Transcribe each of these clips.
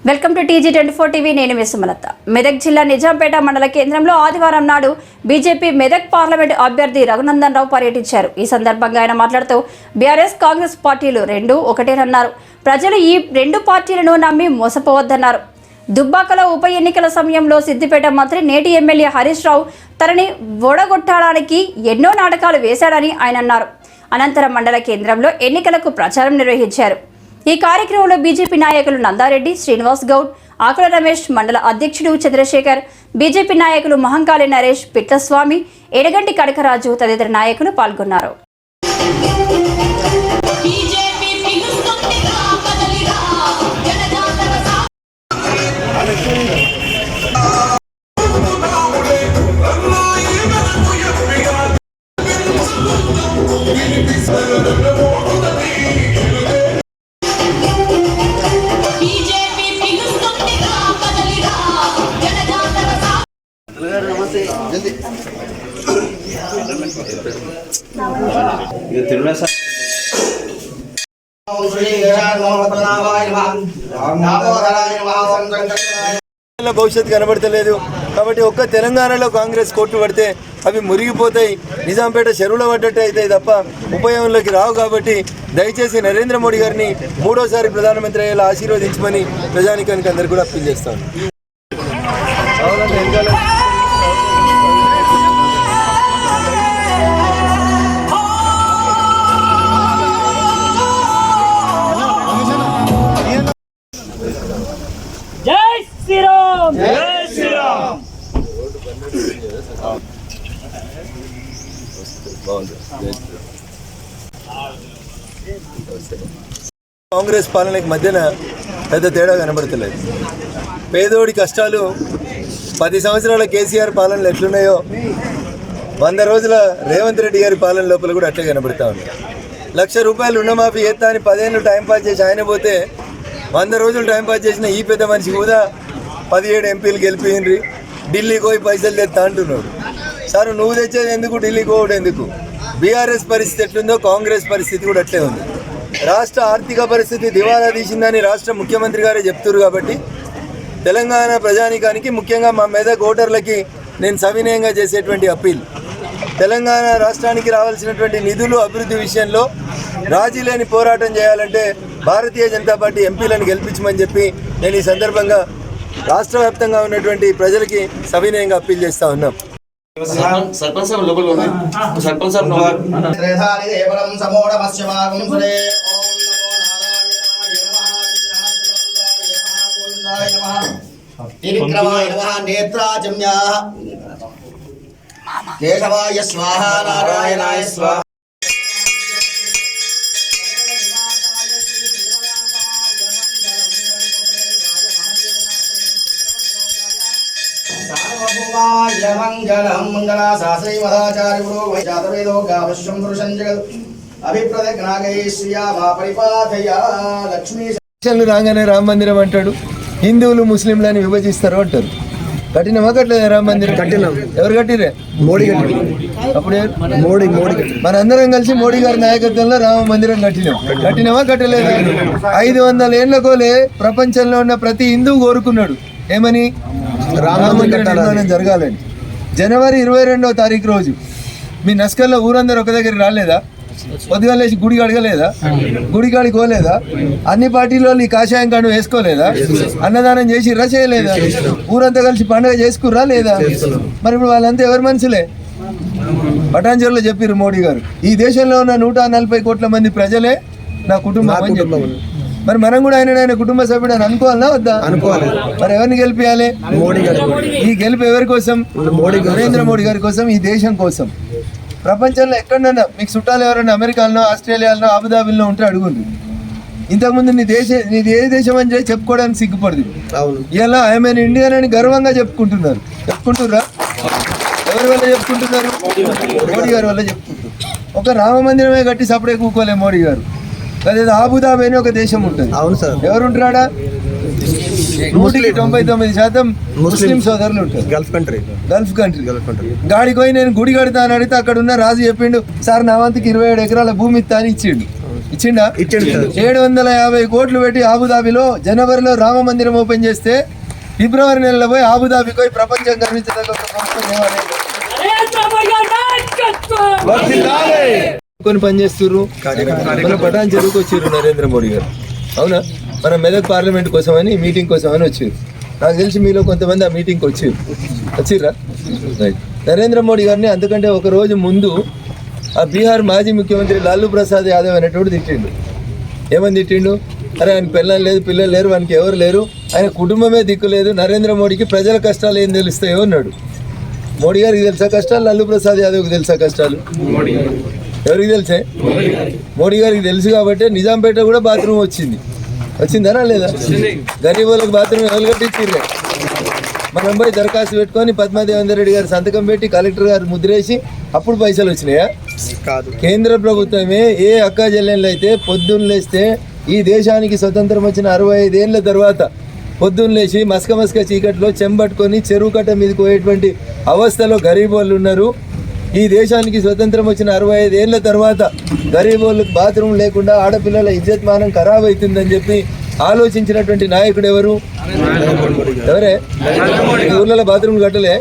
Welcome to TG24 TV. నేను మీ సుమలత. మెదక్ జిల్లా నిజాంపేట మండల కేంద్రంలో ఆదివారం నాడు బీజేపీ మెదక్ పార్లమెంట్ అభ్యర్థి రఘునందన్ రావు పర్యటించారు. ఈ సందర్భంగా ఆయన మాట్లాడుతూ బీఆర్ఎస్ కాంగ్రెస్ పార్టీలు రెండూ ఒకటేనన్నారు. ప్రజలు ఈ రెండు పార్టీలను నమ్మి మోసపోవద్దన్నారు. దుబ్బాకలో ఉప ఎన్నికల సమయంలో సిద్దిపేట మంత్రి నేటి ఎమ్మెల్యే హరీష్ రావు తనని ఓడగొట్టడానికి ఎన్నో నాటకాలు వేశాడని ఆయన అన్నారు. అనంతరం మండల కేంద్రంలో ఎన్నికలకు ప్రచారం నిర్వహించారు. ఈ కార్యక్రమంలో బీజేపీ నాయకులు నందారెడ్డి, శ్రీనివాస్ గౌడ్, ఆకుల రమేష్, మండల అధ్యక్షుడు చంద్రశేఖర్, బీజేపీ నాయకులు మహంకాళి నరేష్, పిట్లస్వామి, ఎడగంటి కడకరాజు తదితర నాయకులు పాల్గొన్నారు. భవిష్యత్తు కనబడతలేదు కాబట్టి ఒక్క తెలంగాణలో కాంగ్రెస్ కోర్టు పడితే అవి మురిగిపోతాయి, నిజాంపేట చెరువులో పడ్డట్టు అవుతాయి తప్ప ఉపయోగంలోకి రావు. కాబట్టి దయచేసి నరేంద్ర మోడీ గారిని మూడోసారి ప్రధానమంత్రి అయ్యేలా ఆశీర్వదించమని ప్రజానికానికి అందరికీ కూడా అప్పీల్ చేస్తాను. జై శ్రీరామ్, జై శ్రీరామ్. కాంగ్రెస్ పాలనకి మధ్యన పెద్ద తేడా కనబడతలేదు. పేదోడి కష్టాలు 10 సంవత్సరాల కేసీఆర్ పాలనలు ఎట్లున్నాయో 100 రోజుల రేవంత్ రెడ్డి గారి పాలన లోపల కూడా అట్లే కనబడతా ఉన్నాయి. 1,00,000 రూపాయలు రుణమాఫీ చేస్తా అని 10 ఏళ్ళు టైంపాస్ చేసి ఆయన పోతే 100 రోజులు టైంపాస్ చేసిన ఈ పెద్ద మనిషి కూడా 17 ఎంపీలు గెలిపిండ్రి, ఢిల్లీకి పోయి పైసలు తెస్తా అంటున్నాడు. సార్ నువ్వు తెచ్చేది ఎందుకు, ఢిల్లీకి పోవడం ఎందుకు? బీఆర్ఎస్ పరిస్థితి ఎట్లుందో కాంగ్రెస్ పరిస్థితి కూడా అట్లే ఉంది. రాష్ట్ర ఆర్థిక పరిస్థితి దివాలా తీసిందని రాష్ట్ర ముఖ్యమంత్రి గారే చెప్తున్నారు. కాబట్టి తెలంగాణ ప్రజానికానికి, ముఖ్యంగా మా మెదక్ ఓటర్లకి నేను సవినయంగా చేసేటువంటి అప్పీల్, తెలంగాణ రాష్ట్రానికి రావాల్సినటువంటి నిధులు అభివృద్ధి విషయంలో రాజీ లేని పోరాటం చేయాలంటే భారతీయ జనతా పార్టీ ఎంపీలను గెలిపించమని చెప్పి నేను ఈ సందర్భంగా రాష్ట్ర వ్యాప్తంగా ఉన్నటువంటి ప్రజలకి సవినయంగా అప్పీల్ చేస్తా ఉన్నాం. సర్పంచ్ సాబ్ లోపల ఉంది. సర్పంచ్ సాబ్ కేశవాయ స్వాహ, నారాయణాయ స్వాహ. మంగళం మంగళాశాస్త్రీ మదాచార్య గురు వైజాతవేదో గావశ్వం పురుషం జగత్ అభిప్రదజ్ఞాగై శ్రీయామా పరిపాధయ లక్ష్మీ. రాగానే రామ మందిరం అంటాడు, హిందువులు ముస్లింలని విభజిస్తారు అంటారు. కట్టినమా కట్టలేదా రామ మందిరం? కట్టినాం. ఎవరు కట్టిరే? మోడీ కట్టి. అప్పుడు మోడీ మనందరం కలిసి మోడీ గారి నాయకత్వంలో రామ మందిరం కట్టినామా కట్టలేదు? 500 ఏళ్లకోలే ప్రపంచంలో ఉన్న ప్రతి హిందువు కోరుకున్నాడు ఏమని? రామ మందిరం నిర్మాణం జరగాలని. జనవరి 22వ తారీఖు రోజు మీ నస్కల్లో ఊరందరూ ఒక దగ్గరికి రాలేదా? పొద్దుగాల లేచి గుడికి అడగలేదా? గుడికాడికి పోలేదా? అన్ని పార్టీలో ఈ కాషాయం కాడు వేసుకోలేదా? అన్నదానం చేసి చేయలేదా? ఊరంతా కలిసి పండుగ చేసుకుర్రా లేదా? మరి ఇప్పుడు వాళ్ళంతా ఎవరి మనుషులే? పటాంజలిలో చెప్పారు మోడీ గారు, ఈ దేశంలో ఉన్న 140 కోట్ల మంది ప్రజలే నా కుటుంబం అని చెప్పారు. మరి మనం కూడా ఆయన కుటుంబ సభ్యుడు అని అనుకోవాలన్నా వద్దా? అనుకోవాలి. మరి ఎవరిని గెలిపియాలి? మోడీ గారు. ఈ గెలుపు ఎవరి కోసం? నరేంద్ర మోడీ గారి కోసం, ఈ దేశం కోసం. ప్రపంచంలో ఎక్కడన్నా మీకు చుట్టాలు ఎవరైనా అమెరికాలో, ఆస్ట్రేలియాలో, అబుదాబిలో ఉంటే అడుగుంది. ఇంతకుముందు నీ ఏ దేశం అని చెప్పుకోవడానికి సిగ్గుపడదు. ఇలా ఐఎమ్ ఇండియన్ అని గర్వంగా చెప్పుకుంటున్నారా? ఎవరి వల్ల చెప్పుకుంటున్నారు? మోడీ గారి వల్ల చెప్పుకుంటారు. ఒక రామ మందిరమే కట్టి సపడే కూకోలే మోడీ గారు. అదేదో అబుదాబి అని ఒక దేశం ఉంటుంది. అవును సార్. ఎవరుంటాడా? 99% ముస్లిం సోదరులు ఉంటారు. Gulf country. గాడికి పోయి నేను గుడి కడతా అని అడిగితే అక్కడ ఉన్న రాజు చెప్పిండు, సార్ నా వంతుకి 27 ఎకరాల భూమి ఇస్తా అని ఇచ్చిండు. ఇచ్చిండా? 750 కోట్లు పెట్టి ఆబుదాబిలో జనవరిలో రామ మందిరం ఓపెన్ చేస్తే ఫిబ్రవరి నెలలో పోయి ఆబుదాబికి పోయి ప్రపంచం గర్వించదగ్గ ఒక గొప్ప దేవాలయం కొన్ని పనిచేస్తున్నారు. మన పటాన్ చెరువుకు వచ్చారు నరేంద్ర మోడీ గారు, అవునా? మన మెదక్ పార్లమెంట్ కోసమని మీటింగ్ కోసమని వచ్చారు. నాకు తెలిసి మీలో కొంతమంది ఆ మీటింగ్కి వచ్చిర్రా? రైట్. నరేంద్ర మోడీ గారిని అంతకంటే ఒక రోజు ముందు ఆ బీహార్ మాజీ ముఖ్యమంత్రి లాలూ ప్రసాద్ యాదవ్ అనేటోడు తిట్టిండు. ఏమని తిట్టిండు? అరే ఆయన పిల్లలు లేదు, పిల్లలు లేరు, వానికి ఎవరు లేరు, ఆయన కుటుంబమే దిక్కు లేదు, నరేంద్ర మోడీకి ప్రజల కష్టాలు ఏం తెలుస్తాయో అన్నాడు. మోడీ గారికి తెలుసా కష్టాలు? లాలూ ప్రసాద్ యాదవ్కి తెలుసా కష్టాలు? ఎవరికి తెలిసే? మోడీ గారికి తెలుసు కాబట్టి నిజాంపేట కూడా బాత్రూమ్ వచ్చిందనా లేదా? గరీబ్ వాళ్ళకి బాత్రూమ్ ఎవరు కట్టించిర్రే? మనం పోయి దరఖాస్తు పెట్టుకొని పద్మాదేవేందర్ రెడ్డి గారు సంతకం పెట్టి కలెక్టర్ గారు ముద్రేసి అప్పుడు పైసలు వచ్చినాయా? కాదు. కేంద్ర ప్రభుత్వమే ఏ అక్క చెల్లెళ్ళు అయితే పొద్దున్న లేస్తే ఈ దేశానికి స్వతంత్రం వచ్చిన 65 ఏళ్ళ తర్వాత పొద్దున్న లేచి మస్క చీకట్లో చెంబట్టుకొని చెరువు కట్ట మీదకి పోయేటువంటి అవస్థలో గరీబ్ వాళ్ళు ఉన్నారు. ఈ దేశానికి స్వతంత్రం వచ్చిన 65 ఏళ్ళ తర్వాత గరీబ్ వాళ్ళకి బాత్రూమ్ లేకుండా ఆడపిల్లల ఇజ్జత్ మానం ఖరాబ్ అవుతుందని చెప్పి ఆలోచించినటువంటి నాయకుడు ఎవరు? ఎవరే? ఊర్లలో బాత్రూమ్ కట్టలే?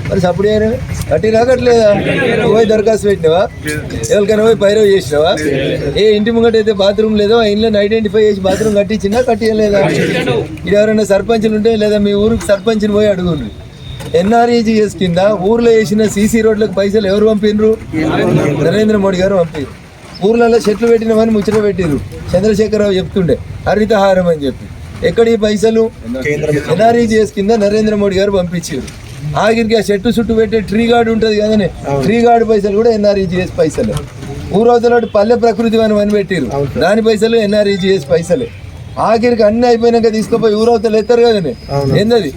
మరి సప్పుడు కట్టినా కట్టలేదా? పోయి దరఖాస్తు పెట్టినావా? ఎవరికైనా పోయి పైరవ్ చేసినావా? ఏ ఇంటి ముంగట అయితే బాత్రూమ్ లేదో ఆ ఇంట్లో ఐడెంటిఫై చేసి బాత్రూమ్ కట్టించినా కట్టియలేదా? ఇది ఎవరైనా సర్పంచ్లు ఉంటే లేదా మీ ఊరికి సర్పంచ్ని పోయి అడుగుండ్రు. ఎన్ఆర్ఈజీఎస్ కింద ఊర్లో వేసిన సీసీ రోడ్లకు పైసలు ఎవరు పంపినరు? నరేంద్ర మోడీ గారు పంపారు. ఊర్లలో చెట్లు పెట్టినవని ముచ్చట పెట్టిరు. చంద్రశేఖరరావు చెప్తుండే హరితహారం అని చెప్పి. ఎక్కడ ఈ పైసలు? ఎన్ఆర్ఈజీఎస్ కింద నరేంద్ర మోడీ గారు పంపించారు. ఆఖరికి ఆ చెట్టు చుట్టూ పెట్టే ట్రీ గార్డ్ ఉంటుంది కదనే, ట్రీ గార్డ్ పైసలు కూడా ఎన్ఆర్ఈజీఎస్ పైసలే. ఊరవతల పల్లె ప్రకృతి వనం అని పెట్టిరు, దాని పైసలు ఎన్ఆర్ఈజీఎస్ పైసలే. ఆఖరికి అన్ని అయిపోయినాక తీసుకుపోయి ఊరవతలు ఎత్తారు కదనే, ఏందది?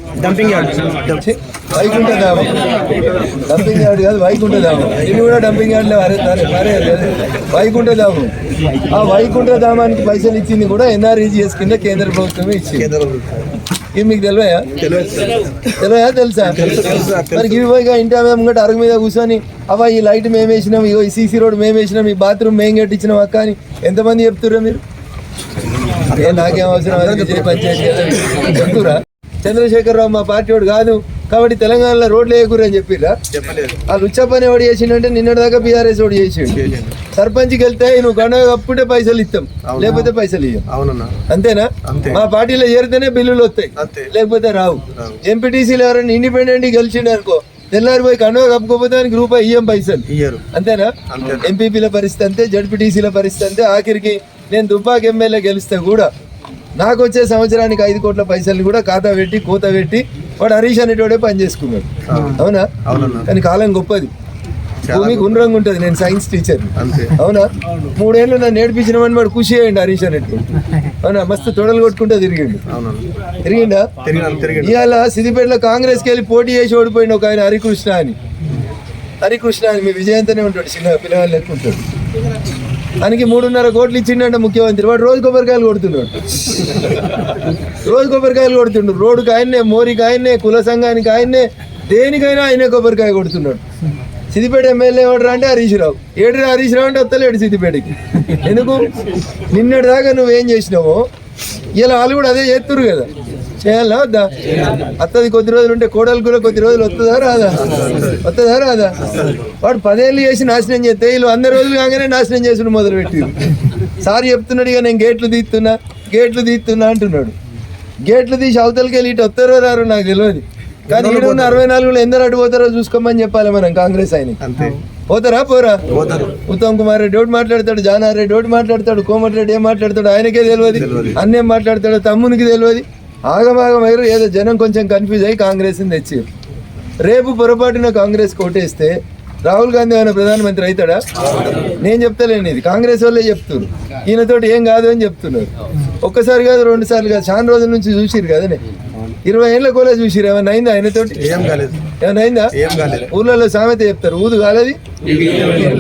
వైకుంఠ ధామం. డంపింగ్ యార్డ్ కాదు, వైకుంఠ ధామం. ఇది కూడా డంపింగ్ యార్డ్లో వైకుంఠ ధామం. ఆ వైకుంఠ ధామానికి పైసలు ఇచ్చింది కూడా ఎన్ఆర్ఈజీఎస్ కింద కేంద్ర ప్రభుత్వమే ఇచ్చింది. ఇవి మీకు తెలివయా? తెలుసా? మరి ఇవి పోయిగా ఇంటి ఆమె ముంగట అరుగు మీద కూర్చొని అవ్వ ఈ లైట్ మేము వేసినాం, ఈ సీసీ రోడ్ మేము వేసినాం, ఈ బాత్రూమ్ మేము కట్టించినాం అక్క అని ఎంతమంది చెప్తుర్రా మీరు? నాకేం అవసరం పంచాయతీ చెప్తురా? చంద్రశేఖరరావు మా పార్టీ వాడు కాదు కాబట్టి తెలంగాణలో రోడ్లు వేయకూరు అని చెప్పిరా? ఆ లుచ్చ పని ఎవడు చేసిండే? నిన్నటి దాకా బీఆర్ఎస్ వాడు చేసిండు. సర్పంచ్కి వెళ్తే నువ్వు గండ కప్పుకుంటే పైసలు ఇస్తాం, లేకపోతే పైసలు ఇవ్వం. అంతేనా? మా పార్టీలో చేరితేనే బిల్లులు వస్తాయి, లేకపోతే రావు. ఎంపీటీసీలు ఎవరైనా ఇండిపెండెంట్ గెలిచిండు అనుకో, తెల్లారిపోయి కండువా కప్పుకోపోతే దానికి రూపాయి ఇయ్యం, పైసలు అంతేనా? ఎంపీపీల పరిస్థితి అంతే, జడ్పీటీసీల పరిస్థితి అంతే. ఆఖరికి నేను దుబ్బాక ఎమ్మెల్యే గెలిస్తే కూడా నాకు వచ్చే సంవత్సరానికి 5 కోట్ల పైసలు కూడా ఖాతా పెట్టి కోత పెట్టి వాడు హరీష్ అనేటోడే పని చేసుకున్నాడు. అవునా? కానీ కాలం గొప్పది, భూమి గుండ్రంగా ఉంటుంది. నేను సైన్స్ టీచర్, అవునా? 3 ఏళ్ళు నన్ను నేర్పించినవని వాడు ఖుషి అయ్యండి హరీష్ అనేట్టు. అవునా? మస్తు తొడలు కొట్టుకుంటా తిరిగిండా? ఇవాళ సిద్దిపేటలో కాంగ్రెస్కి వెళ్ళి పోటీ చేసి ఓడిపోయింది ఒక ఆయన హరికృష్ణ అని మీ విజయంతోనే ఉంటాడు, చిన్న పిల్లవాళ్ళు లెక్క ఉంటాడు. ఆయనకి 3.5 కోట్లు ఇచ్చిండంటే ముఖ్యమంత్రి, వాడు రోజు కొబ్బరికాయలు కొడుతున్నాడు. రోడ్డుకి ఆయన్నే, మోరికి ఆయన్నే, కుల సంఘానికి ఆయన్నే, దేనికైనా ఆయనే కొబ్బరికాయ కొడుతున్నాడు. సిద్దిపేట ఎమ్మెల్యే ఎవడరా అంటే హరీష్ రావు. ఏడు హరీష్ రావు అంటే వస్తలేడు సిద్దిపేటకి. ఎందుకు? నిన్నటి దాకా నువ్వేం చేసినావో ఇలా వాళ్ళు కూడా అదే చేస్తున్నారు కదా, చేయాలా వద్దా? అత్తది కొద్ది రోజులు ఉంటే కోడలు కూడా కొద్ది రోజులు వస్తుందా రాదా? వాడు 10 ఏళ్ళు చేసి నాశనం చేస్తే వీళ్ళు 100 రోజులు కాగానే నాశనం చేసుడు మొదలు పెట్టి సార్ చెప్తున్నాడు ఇక నేను గేట్లు తీస్తున్నా అంటున్నాడు. గేట్లు తీసి అవతలకి వెళ్ళి ఇటు వస్తారో రారో నాకు తెలియదు, కానీ 764లో ఎందరు అడ్డు పోతారో చూసుకోమని చెప్పాలి మనం కాంగ్రెస్ ఆయన. పోతారా? ఉత్తమ్ కుమార్ రెడ్డి ఒకటి మాట్లాడతాడు, జానారెడ్డి ఒకటి మాట్లాడతాడు, కోమటిరెడ్డి ఏం మాట్లాడతాడు ఆయనకే తెలియదు, అన్నేం మాట్లాడతాడు తమ్మునికి తెలియదు. ఆగమాగం అయ్యారు. ఏదో జనం కొంచెం కన్ఫ్యూజ్ అయ్యి కాంగ్రెస్ని తెచ్చారు. రేపు పొరపాటున కాంగ్రెస్ కోటేస్తే రాహుల్ గాంధీ ఏమైనా ప్రధానమంత్రి అవుతాడా? నేను చెప్తలేను, ఇది కాంగ్రెస్ వాళ్ళే చెప్తున్నారు. ఈయనతోటి ఏం కాదు అని చెప్తున్నారు. ఒక్కసారి కాదు, 2 సార్లు కాదు, చాలా రోజుల నుంచి చూసిరు కదనే. 20 ఏళ్ళ కోలే చూసిరు. ఏమైనా అయిందా ఆయనతోటి? ఏమైనా అయిందా? ఊర్లలో సామెత చెప్తారు, ఊదు కాలేది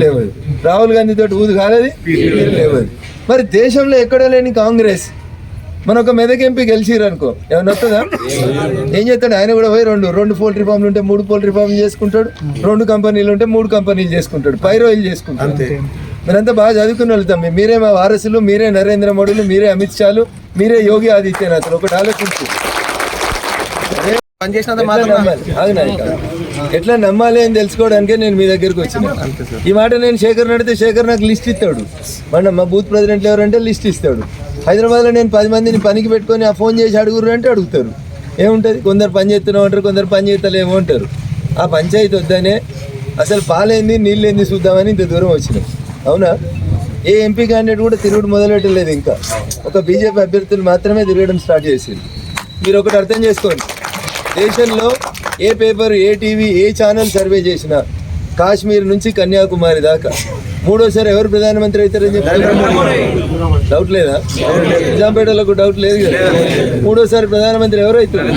లేవదు. రాహుల్ గాంధీ తోటి ఊదు కాలేది లేవదు. మరి దేశంలో ఎక్కడ లేని కాంగ్రెస్ మన ఒక మెదక్ ఎంపీ గెలిచిరు అనుకో, ఏమైనా వస్తుందా? ఏం చేస్తాడు ఆయన కూడా పోయి 2 పోల్ట్రీ ఫామ్లు ఉంటే 3 పోల్ట్రీ ఫామ్లు చేసుకుంటాడు, 2 కంపెనీలు ఉంటే 3 కంపెనీలు చేసుకుంటాడు, పైరోయిల్ చేసుకుంటాడు. మీరంతా బాగా చదువుకుని వెళ్తాం మీరే మా వారసులు, మీరే నరేంద్ర మోడీలు, మీరే అమిత్ షాలు, మీరే యోగి ఆదిత్యనాథ్లు. ఒకటి ఆలోచించు, ఎట్లా నమ్మాలి అని తెలుసుకోవడానికే నేను మీ దగ్గరకు వచ్చిన. ఈ మాట నేను శేఖర్ అడిగితే శేఖర్ నాకు లిస్ట్ ఇస్తాడు. మా బూత్ ప్రెసిడెంట్ ఎవరంటే లిస్ట్ ఇస్తాడు. హైదరాబాద్లో నేను 10 మందిని పనికి పెట్టుకొని ఆ ఫోన్ చేసి అడుగురు అంటే అడుగుతారు. ఏముంటుంది, కొందరు పని చేస్తున్నావు అంటారు, కొందరు పని చేస్తలేమో అంటారు. ఆ పంచాయతీ వద్దనే అసలు పాలేంది నీళ్ళేంది చూద్దామని ఇంత దూరం వచ్చినాం. అవునా? ఏ ఎంపీ క్యాండిడేట్ కూడా తిరుగుడు మొదలెట్టలేదు. ఇంకా ఒక బీజేపీ అభ్యర్థులు మాత్రమే తిరగడం స్టార్ట్ చేసింది. మీరు ఒకటి అర్థం చేసుకోండి, దేశంలో ఏ పేపర్, ఏ టీవీ, ఏ ఛానల్ సర్వే చేసినా కాశ్మీర్ నుంచి కన్యాకుమారి దాకా మూడోసారి ఎవరు ప్రధానమంత్రి అవుతారని చెప్తారు? డౌట్ లేదా? నిజాంపేటలకు డౌట్ లేదు కదా. మూడోసారి ప్రధానమంత్రి ఎవరు అవుతారు?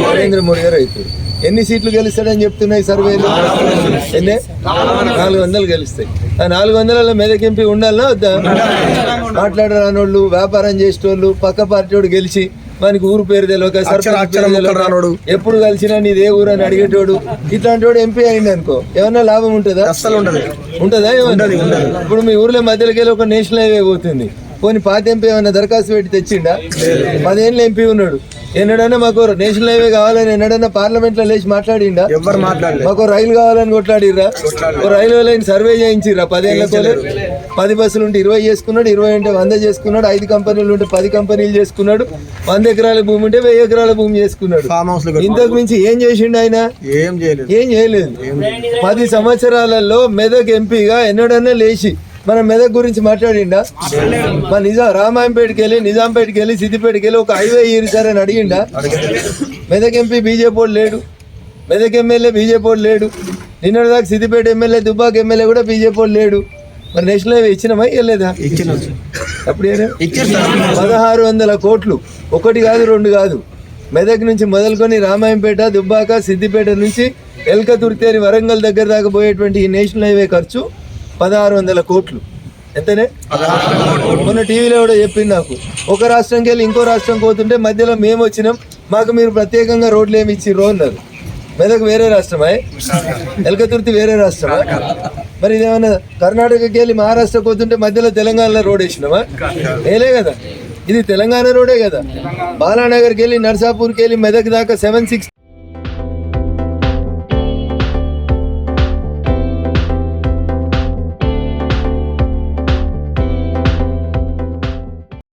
నరేంద్ర మోడీ గారు అవుతారు. ఎన్ని సీట్లు గెలుస్తాడని చెప్తున్నాయి సర్వేలు? 400 గెలుస్తాయి. ఆ 400లలో మెదక్ ఎంపీ ఉండాలన్నా వద్దా? మాట్లాడరానోళ్ళు, వ్యాపారం చేసేటోళ్ళు, పక్క పార్టీ వాడు గెలిచి మనకి ఊరు పేరు తెలియక, సర్పంచ్ ఎప్పుడు కలిసినా నీదే ఊరు అని అడిగేటోడు, ఇట్లాంటి వాడు ఎంపీ అయింది అనుకో, ఏమన్నా లాభం ఉంటుందా? అసలు ఉంటుందా? ఇప్పుడు మీ ఊర్లో మధ్యలోకి వెళ్ళి ఒక నేషనల్ హైవే పోతుంది. పోనీ పాత ఎంపీ ఏమన్నా దరఖాస్తు పెట్టి తెచ్చిండా? 10 ఏళ్ళు ఎంపీ ఉన్నాడు. ఎన్నడన్నా మాకు నేషనల్ హైవే కావాలని ఎన్నడన్నా పార్లమెంట్ లో లేచి మాట్లాడిండా? ఎవరు మాట్లాడలేదు. మాకు రైలు కావాలని కొట్లాడిర్రా? ఒక రైల్వే లైన్ సర్వే చేయించిర్రా? 10 ఏళ్ళ కోలే 10 బస్సులు ఉంటే 20 చేసుకున్నాడు, 20 ఉంటే 100 చేసుకున్నాడు, 5 కంపెనీలు ఉంటే 10 కంపెనీలు చేసుకున్నాడు, 100 ఎకరాల భూమి ఉంటే 1000 ఎకరాల భూమి చేసుకున్నాడు. ఇంతకు మించి ఏం చేసిండు ఆయన? ఏం చేయలేదు. 10 సంవత్సరాలలో మెదక్ ఎంపీగా ఎన్నడన్నా లేచి మన మెదక్ గురించి మాట్లాడిండా? మన రామాయంపేటకి వెళ్ళి, నిజాంపేటకి వెళ్ళి, సిద్దిపేటకి వెళ్ళి ఒక హైవే ఇరిసారు అని అడిగిండా? మెదక్ ఎంపీ బీజేపీ లేడు, మెదక్ ఎమ్మెల్యే బీజేపీ లేడు, నిన్నటిదాకా సిద్దిపేట ఎమ్మెల్యే, దుబ్బాక ఎమ్మెల్యే కూడా బీజేపీ లేడు. మరి నేషనల్ హైవే ఇచ్చినామా? ఇవ్వలేదా? అప్పుడు 1600 కోట్లు, 1 కాదు 2 కాదు, మెదక్ నుంచి మొదలుకొని రామాయంపేట, దుబ్బాక, సిద్దిపేట నుంచి ఎల్కతుర్తేరి, వరంగల్ దగ్గర దాకా పోయేటువంటి ఈ నేషనల్ హైవే ఖర్చు 1600 కోట్లు. ఎంతనే? మొన్న టీవీలో కూడా చెప్పింది నాకు, ఒక రాష్ట్రంకి వెళ్ళి ఇంకో రాష్ట్రం పోతుంటే మధ్యలో మేము వచ్చినాం, మాకు మీరు ప్రత్యేకంగా రోడ్లు ఏమి ఇచ్చిర్రు అన్నారు. మెదక్ వేరే రాష్ట్రమా? ఎల్కతుర్తి వేరే రాష్ట్రమా? మరి ఇదేమన్నా కర్ణాటకకి వెళ్ళి మహారాష్ట్ర పోతుంటే మధ్యలో తెలంగాణలో రోడ్ వేసినామా? వేలే కదా. ఇది తెలంగాణ రోడే కదా. బాలానగర్కి వెళ్ళి, నర్సాపూర్కి వెళ్ళి మెదక్ దాకా 760